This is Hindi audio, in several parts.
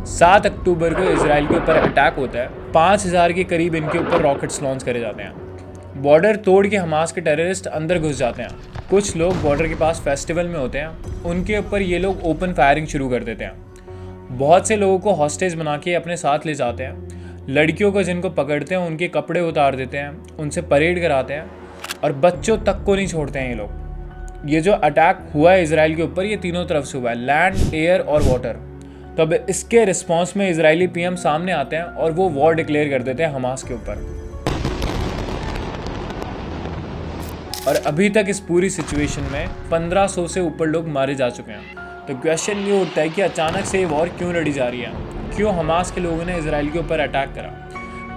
7 अक्टूबर को इसराइल के ऊपर अटैक होता है। 5,000 के करीब इनके ऊपर रॉकेट्स लॉन्च करे जाते हैं। बॉर्डर तोड़ के हमास के टेररिस्ट अंदर घुस जाते हैं। कुछ लोग बॉर्डर के पास फेस्टिवल में होते हैं, उनके ऊपर ये लोग ओपन फायरिंग शुरू कर देते हैं। बहुत से लोगों को हॉस्टेज बना के अपने साथ ले जाते हैं। लड़कियों को जिनको पकड़ते हैं उनके कपड़े उतार देते हैं, उनसे परेड कराते हैं और बच्चों तक को नहीं छोड़ते हैं ये लोग। ये जो अटैक हुआ है इसराइल के ऊपर, ये तीनों तरफ से हुआ है, लैंड, एयर और वाटर। तो अब इसके रिस्पॉन्स में इजरायली पीएम सामने आते हैं और वो वॉर डिक्लेयर कर देते हैं हमास के ऊपर। और अभी तक इस पूरी सिचुएशन में 1500 से ऊपर लोग मारे जा चुके हैं। तो क्वेश्चन ये उठता है कि अचानक से ये वॉर क्यों लड़ी जा रही है? क्यों हमास के लोगों ने इसराइल के ऊपर अटैक करा?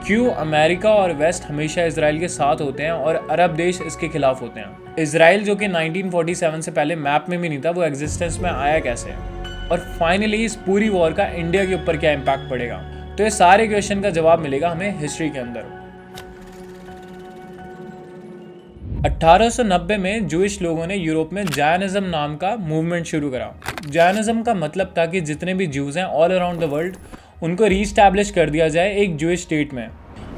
क्यों अमेरिका और वेस्ट हमेशा इसराइल के साथ होते हैं और अरब देश इसके खिलाफ होते हैं? इसराइल जो कि 1947 से पहले मैप में भी नहीं था, वो एग्जिस्टेंस में आया कैसे? और फाइनली इस पूरी वॉर का इंडिया के ऊपर क्या इम्पैक्ट पड़ेगा? तो ये सारे क्वेश्चन का जवाब मिलेगा हमें हिस्ट्री के अंदर। 1890 में जूइश लोगों ने यूरोप में जायनिज्म नाम का मूवमेंट शुरू करा। जायनिज्म का मतलब था कि जितने भी ज्यूज़ हैं ऑल अराउंड द वर्ल्ड, उनको रीस्टैब्लिश कर दिया जाए एक जूइश स्टेट में।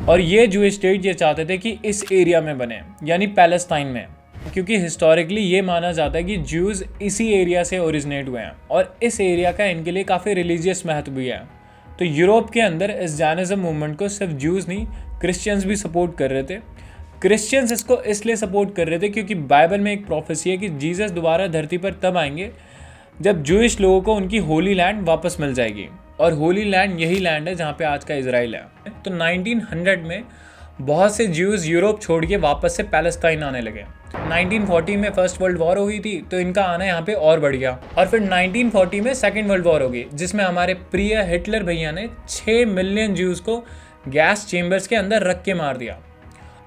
और ये जूइश स्टेट ये चाहते थे कि इस एरिया में बने, यानी पैलेस्टाइन में, क्योंकि हिस्टोरिकली ये माना जाता है कि ज्यूज़ इसी एरिया से ओरिजिनेट हुए हैं और इस एरिया का इनके लिए काफ़ी रिलीजियस महत्व भी है। तो यूरोप के अंदर इस जायनिज्म मूवमेंट को सिर्फ ज्यूज़ नहीं, क्रिश्चियंस भी सपोर्ट कर रहे थे। क्रिश्चियंस इसको इसलिए सपोर्ट कर रहे थे क्योंकि बाइबल में एक प्रोफेसी है कि जीसस दोबारा धरती पर तब आएंगे जब जूइश लोगों को उनकी होली लैंड वापस मिल जाएगी। और होली लैंड यही लैंड है जहाँ पे आज का इजराइल है। तो 1900 में बहुत से ज्यूज़ यूरोप छोड़ के वापस से पैलेस्टाइन आने लगे। 1940 में फर्स्ट वर्ल्ड वॉर हो गई थी, तो इनका आना यहाँ पे और बढ़ गया। और फिर 1940 में सेकेंड वर्ल्ड वॉर हो गई, जिसमें हमारे प्रिय हिटलर भैया ने 6 मिलियन ज्यूज़ को गैस चेम्बर्स के अंदर रख के मार दिया।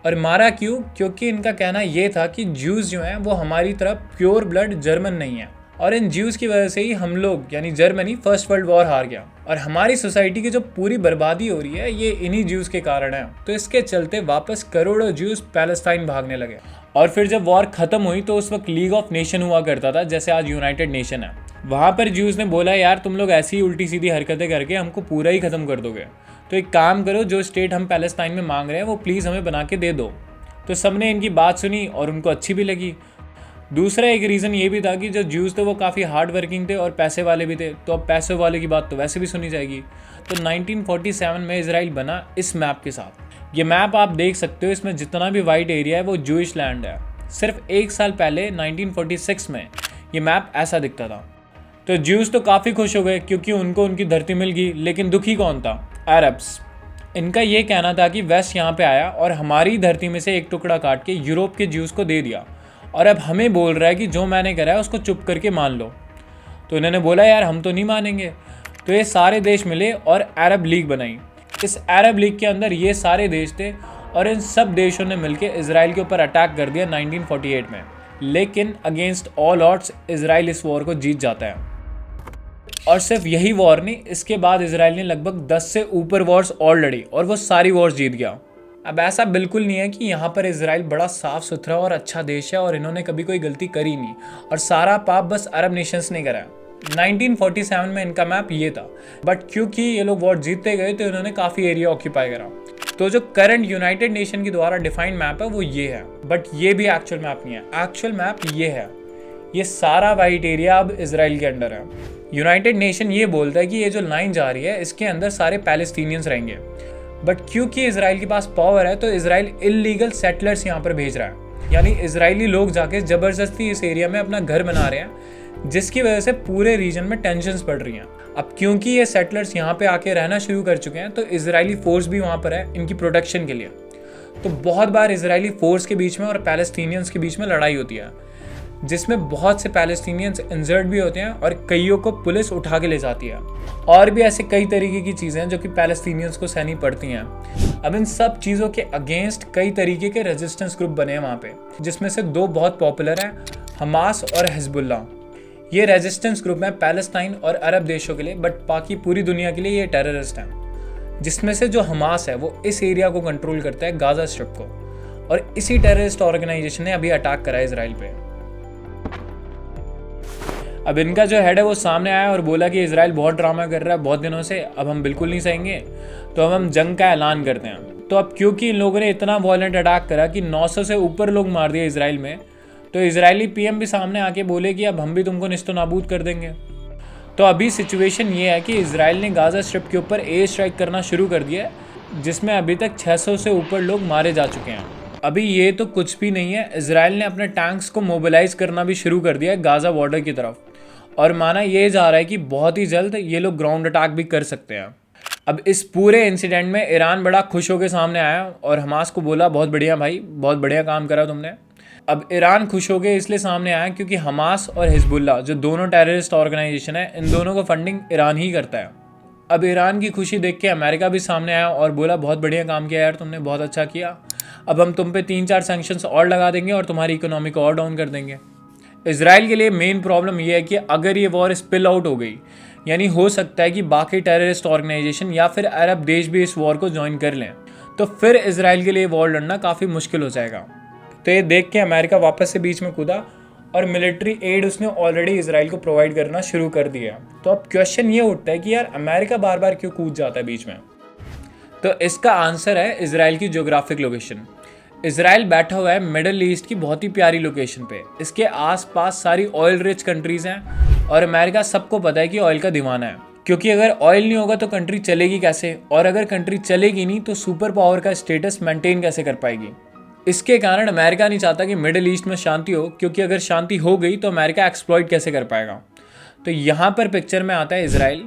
और मारा क्यों? क्योंकि इनका कहना ये था कि ज्यूज़ जो हैं वो हमारी तरफ प्योर ब्लड जर्मन नहीं है, और इन ज्यूज़ की वजह से ही हम लोग यानी जर्मनी फर्स्ट वर्ल्ड वॉर हार गया। और हमारी सोसाइटी की जो पूरी बर्बादी हो रही है ये इन्हीं ज्यूज़ के कारण है। तो इसके चलते वापस करोड़ों ज्यूज़ पैलेस्टाइन भागने लगे। और फिर जब वॉर ख़त्म हुई तो उस वक्त लीग ऑफ नेशन हुआ करता था, जैसे आज यूनाइटेड नेशन है। वहाँ पर ज्यूज़ ने बोला, यार तुम लोग ऐसी उल्टी सीधी हरकतें करके हमको पूरा ही ख़त्म कर दोगे, तो एक काम करो, जो स्टेट हम पैलेस्टाइन में मांग रहे हैं वो प्लीज़ हमें बना के दे दो। तो सबने इनकी बात सुनी और उनको अच्छी भी लगी। दूसरा एक रीज़न ये भी था कि जो ज्यूज़ थे वो काफ़ी हार्ड वर्किंग थे और पैसे वाले भी थे, तो अब पैसे वाले की बात तो वैसे भी सुनी जाएगी। तो 1947 में इजराइल बना इस मैप के साथ। ये मैप आप देख सकते हो, इसमें जितना भी वाइट एरिया है वो जूइश लैंड है। सिर्फ एक साल पहले 1946 में ये मैप ऐसा दिखता था। तो ज्यूज़ तो काफ़ी खुश हो गए क्योंकि उनको उनकी धरती मिल गई, लेकिन दुखी कौन था? अरब्स। इनका ये कहना था कि वेस्ट यहाँ पे आया और हमारी धरती में से एक टुकड़ा काट के यूरोप के ज्यूज़ को दे दिया, और अब हमें बोल रहा है कि जो मैंने करा है उसको चुप करके मान लो। तो इन्होंने बोला, यार हम तो नहीं मानेंगे। तो ये सारे देश मिले और अरब लीग बनाई। इस अरब लीग के अंदर ये सारे देश थे और इन सब देशों ने मिलकर इसराइल के ऊपर अटैक कर दिया 1948 में। लेकिन अगेंस्ट ऑल ऑड्स इसराइल इस वॉर को जीत जाता है। और सिर्फ यही वॉर नहीं, इसके बाद इसराइल ने लगभग 10 से ऊपर वॉर्स और लड़ी और वो सारी वॉर्स जीत गया। अब ऐसा बिल्कुल नहीं है कि यहाँ पर इसराइल बड़ा साफ सुथरा और अच्छा देश है और इन्होंने कभी कोई गलती करी नहीं और सारा पाप बस अरब नेशंस ने करा। 1947 में इनका मैप ये था, बट क्योंकि ये लोग वॉर जीतते गए तो इन्होंने काफ़ी एरिया ऑक्यूपाई करा। तो जो करंट यूनाइटेड नेशन के द्वारा डिफाइंड मैप है वो ये है, बट ये भी एक्चुअल मैप नहीं है। एक्चुअल मैप ये है। ये सारा वाइट एरिया अब इसराइल के अंडर है। यूनाइटेड नेशन ये बोलता है कि ये जो लाइन जा रही है इसके अंदर सारे पैलेस्टीनियंस रहेंगे, बट क्योंकि इसराइल के पास पावर है तो इसराइल इल्लीगल सेटलर्स यहाँ पर भेज रहा है, यानी इजरायली लोग जाके ज़बरदस्ती इस एरिया में अपना घर बना रहे हैं, जिसकी वजह से पूरे रीजन में टेंशन्स बढ़ रही हैं। अब क्योंकि ये सेटलर्स यहाँ पे आके रहना शुरू कर चुके हैं तो इजरायली फोर्स भी वहाँ पर है इनकी प्रोटेक्शन के लिए। तो बहुत बार इजरायली फोर्स के बीच में और पैलेस्टीनियंस के बीच में लड़ाई होती है, जिसमें बहुत से पैलेस्टीनियंस इंजर्ड भी होते हैं और कईयों को पुलिस उठा के ले जाती है। और भी ऐसे कई तरीके की चीज़ें हैं जो कि पैलेस्टीनियंस को सहनी पड़ती हैं। अब इन सब चीज़ों के अगेंस्ट कई तरीके के रेजिस्टेंस ग्रुप बने हैं वहाँ पे, जिसमें से 2 बहुत पॉपुलर हैं, हमास और हिजबुल्ला। ये रेजिस्टेंस ग्रुप हैं पैलेस्टाइन और अरब देशों के लिए, बट बाकी पूरी दुनिया के लिए ये टेररिस्ट हैं। जिसमें से जो हमास है वो इस एरिया को कंट्रोल करता है, गाजा स्ट्रिप को, और इसी टेररिस्ट ऑर्गेनाइजेशन ने अभी अटैक करा है इसराइल पे। अब इनका जो हेड है वो सामने आया और बोला कि इजराइल बहुत ड्रामा कर रहा है बहुत दिनों से, अब हम बिल्कुल नहीं सहेंगे, तो अब हम जंग का ऐलान करते हैं। तो अब क्योंकि इन लोगों ने इतना वॉयलेंट अटैक करा कि 900 से ऊपर लोग मार दिए इजराइल में, तो इजरायली पीएम भी सामने आके बोले कि अब हम भी तुमको निस्तो नाबूद कर देंगे। तो अभी सिचुएशन ये है कि इजराइल ने गाज़ा स्ट्रिप के ऊपर एयर स्ट्राइक करना शुरू कर दिया है, जिसमें अभी तक 600 से ऊपर लोग मारे जा चुके हैं। अभी ये तो कुछ भी नहीं है, इजराइल ने अपने टैंक्स को मोबिलाइज करना भी शुरू कर दिया है गाज़ा बॉर्डर की तरफ, और माना ये जा रहा है कि बहुत ही जल्द ये लोग ग्राउंड अटैक भी कर सकते हैं। अब इस पूरे इंसिडेंट में ईरान बड़ा खुश होकर सामने आया और हमास को बोला बहुत बढ़िया भाई, बहुत बढ़िया काम करा तुमने। अब ईरान खुश हो गए इसलिए सामने आया क्योंकि हमास और हिजबुल्ला जो दोनों टेररिस्ट ऑर्गेनाइजेशन है, इन दोनों को फंडिंग ईरान ही करता है। अब ईरान की खुशी देख के अमेरिका भी सामने आया और बोला बहुत बढ़िया काम किया यार तुमने, बहुत अच्छा किया, अब हम तुम पे 3-4 सैंक्शंस और लगा देंगे और तुम्हारी इकोनॉमी को और डाउन कर देंगे। इजराइल के लिए मेन प्रॉब्लम ये है कि अगर ये वॉर स्पिल आउट हो गई, यानी हो सकता है कि बाकी टेररिस्ट ऑर्गेनाइजेशन या फिर अरब देश भी इस वॉर को ज्वाइन कर लें, तो फिर इजराइल के लिए वॉर लड़ना काफ़ी मुश्किल हो जाएगा। तो ये देख के अमेरिका वापस से बीच में कूदा और मिलिट्री एड उसने ऑलरेडी इजराइल को प्रोवाइड करना शुरू कर दिया। तो अब क्वेश्चन ये उठता है कि यार अमेरिका बार बार क्यों कूद जाता है बीच में? तो इसका आंसर है इजराइल की ज्योग्राफिक लोकेशन। इजराइल बैठा हुआ है मिडल ईस्ट की बहुत ही प्यारी लोकेशन पे, इसके आसपास सारी ऑयल रिच कंट्रीज हैं और अमेरिका सबको पता है कि ऑयल का दीवाना है, क्योंकि अगर ऑयल नहीं होगा तो कंट्री चलेगी कैसे, और अगर कंट्री चलेगी नहीं तो सुपर पावर का स्टेटस मेंटेन कैसे कर पाएगी। इसके कारण अमेरिका नहीं चाहता कि मिडिल ईस्ट में शांति हो, क्योंकि अगर शांति हो गई तो अमेरिका एक्सप्लॉइट कैसे कर पाएगा। तो यहाँ पर पिक्चर में आता है इजराइल,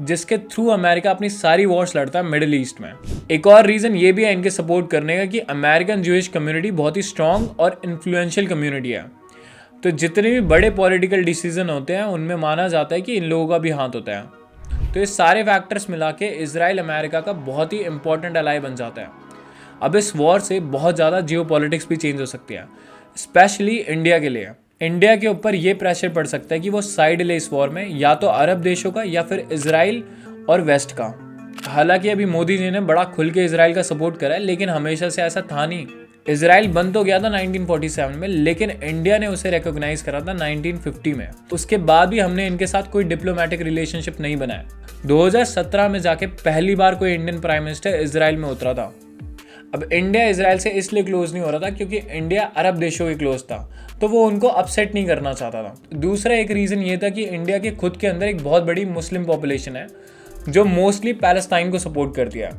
जिसके थ्रू अमेरिका अपनी सारी वॉर्स लड़ता है मिडिल ईस्ट में। एक और रीज़न ये भी है इनके सपोर्ट करने का कि अमेरिकन ज्यूइश कम्युनिटी बहुत ही स्ट्रॉन्ग और इन्फ्लुएंशियल कम्युनिटी है। तो जितने भी बड़े पॉलिटिकल डिसीजन होते हैं उनमें माना जाता है कि इन लोगों का भी हाथ होता है। तो ये सारे फैक्टर्स मिला के इजराइल अमेरिका का बहुत ही इंपॉर्टेंट अलाई बन जाता है। अब इस वॉर से बहुत ज़्यादा जियोपॉलिटिक्स भी चेंज हो सकती है, स्पेशली इंडिया के लिए। इंडिया के ऊपर ये प्रेशर पड़ सकता है कि वो साइड ले इस वॉर में, या तो अरब देशों का या फिर इजराइल और वेस्ट का। हालांकि अभी मोदी जी ने बड़ा खुल के इजराइल का सपोर्ट करा है, लेकिन हमेशा से ऐसा था नहीं। इजराइल बन तो गया था 1947 में, लेकिन इंडिया ने उसे रिकॉग्नाइज करा था 1950 में। उसके बाद भी हमने इनके साथ कोई डिप्लोमेटिक रिलेशनशिप नहीं बनाया। 2017 में जाके पहली बार कोई इंडियन प्राइम मिनिस्टर इजराइल में उतरा था। अब इंडिया इजराइल से इसलिए क्लोज नहीं हो रहा था क्योंकि इंडिया अरब देशों के क्लोज था, तो वो उनको अपसेट नहीं करना चाहता था। दूसरा एक रीज़न ये था कि इंडिया के खुद के अंदर एक बहुत बड़ी मुस्लिम पॉपुलेशन है जो मोस्टली पैलेस्टाइन को सपोर्ट करती है।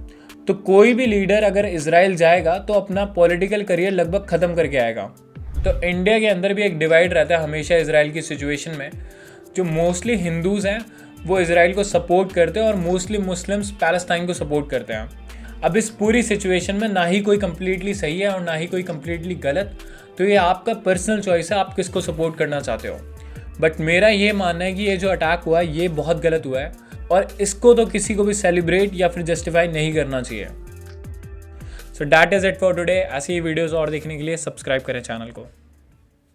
तो कोई भी लीडर अगर इजराइल जाएगा तो अपना पॉलिटिकल करियर लगभग ख़त्म करके आएगा। तो इंडिया के अंदर भी एक डिवाइड रहता है हमेशा इजराइल की सिचुएशन में। जो मोस्टली हिंदूज़ हैं वो इजराइल को सपोर्ट करते हैं और मोस्टली मुस्लिम्स पैलेस्टाइन को सपोर्ट करते हैं। अब इस पूरी सिचुएशन में ना ही कोई कम्प्लीटली सही है और ना ही कोई कम्प्लीटली गलत, तो ये आपका पर्सनल चॉइस है आप किसको सपोर्ट करना चाहते हो। बट मेरा ये मानना है कि ये जो अटैक हुआ है ये बहुत गलत हुआ है और इसको तो किसी को भी सेलिब्रेट या फिर जस्टिफाई नहीं करना चाहिए। So that is it for today. ऐसी ही वीडियोज़ और देखने के लिए सब्सक्राइब करें चैनल को।